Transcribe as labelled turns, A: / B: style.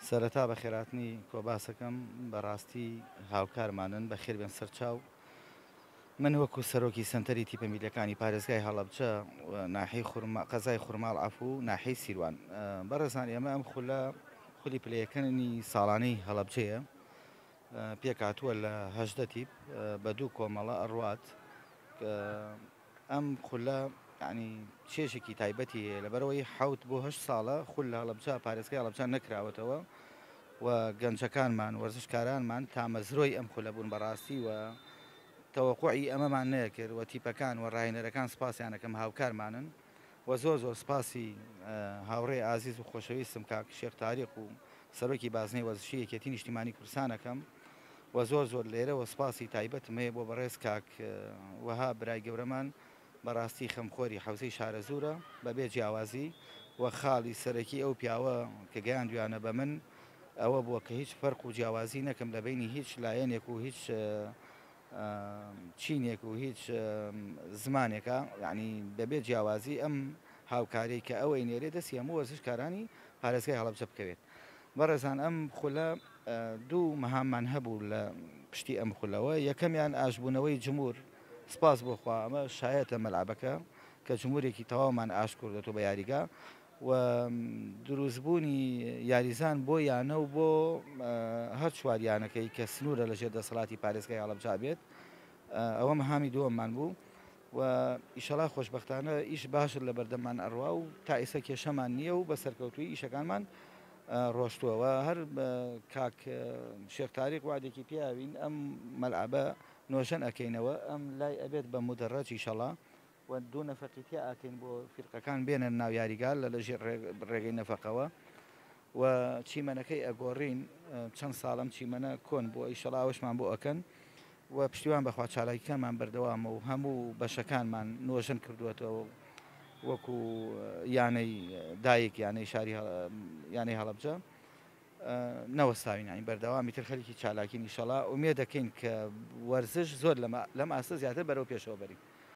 A: سەرەتا بە خێراتنی کۆباسەکەم بەڕاستی هاوکارمانن بە خێر بێن سەرچاو. من وەکو سەرۆکی سنتەری تیپە میلەکانی پارێزگای هەڵەبجە ناحەی قەزای خوورماڵ عەفو ناحەی سیروان بەڕێزان ئێمە ئەم خولی پلەیەکەنی ساڵانەی هەڵەبجەیە پێکهاتووە لە 18 تیپ بە دوو کۆمەڵە ئەڕوات ئەم خولە ینی چێژێکی تایبەتی هەیە لەبەرەوەی 7 بۆ 8 ساڵە خول لە هەڵەبجە پارێزگای هەڵەبجە نەکراوەتەوە و گەنجەکانمان وەرزشکارانمان تامەزرۆی ئەم خولە بوون بەڕاستی و تەوەقوعی ئەمەمان نەیەکرد و تیپەکان و ڕاهێنەرەکان سپاسیانەکەم هاوکارمانن و زۆر زۆر سپاسی هاوڕێ ئازیز و خۆشەویستم کاک شێخ تاریق و سەرۆکی بازنەی وەرزشی یەکێتی نیشتیمانی کوردستانەکەم و زۆر زۆر لێرەوە سپاسی تایبەتم هەیە بۆ بەڕێز کاک وەها برای گەورەمان بەڕاستی خەمخۆری حەوزەی شارەزورە بەبێ جیاوازی و خاڵی سەرەکی ئەو پیاوە کە گەیاندویانە بە من ئەوە بووە کە هیچ فەرق و جیاوازی نەکەم لە بینی هیچ لایەنێک و هیچ چینێک و هیچ زمانێکە یعنی بەبێ جیاوازی ئەم هاوکاری کە ئەوەی نێرێ دەستی هەموو وەرزشکارانی پارێزگای هەڵەبجە بکەوێت. بەڕێزان ئەم خولە دوو مەهاممان هەبوو لە پشتی ئەم خولەوە یەکەمیان ئاشبوونەوەی جمهور سپاس بۆخوا ئەمە شایەتە مەلعبەکە کە جمهورێکی تەواومان ئاش کوردێتەوە بە یاریگا و دروستبوونی یاریزان بۆ یانە و بۆ هەر چواریانەکەی کە سنوورە لەژێر دەسەڵاتی پارێزگای هەڵەبجە بێت ئەوە مەهامی دووەممان بوو و ئیشەڵا خۆشبەختانە ئیش باشت لە بەردەممان ئەڕوا و تا ئێستا کێشەمان نییە و بە سەرکەوتوی ئیشەکانمان ڕۆشتووەوە هەر کاک شێخ تاریق وعدێکی پیاوین ئەم مەلعبە نۆژەن ئەکەینەوە ئەم لای ئەبێت بە مودەڕەج ئیشەڵا و دوو نەفەقیتی ئاکەین بۆ فیرقەکان بێنن ناو یاریگال لە لەژێر ڕێگەی نەفەقەوە و چیمەنەکەی ئەگۆڕین چەند ساڵم چیمەنە کۆن بۆ ئیشەڵا ئەوشمان بۆ ئەکەن و پشتیوان بەخوا چالاکیەکانمان بەردەوامە و هەموو بەشەکانمان نۆژەن کردوێتەوە وەکو یانەی دایک یانەی شاری یانەی هەڵەبجە نەوەستاوین ینی بەردەوامی تر خەریکی چالاکی ئیشەڵا ئومێد دەکەین کە وەرزش زۆر لەم ئاستە زیاتر بەرەو پێشەوە بەرین.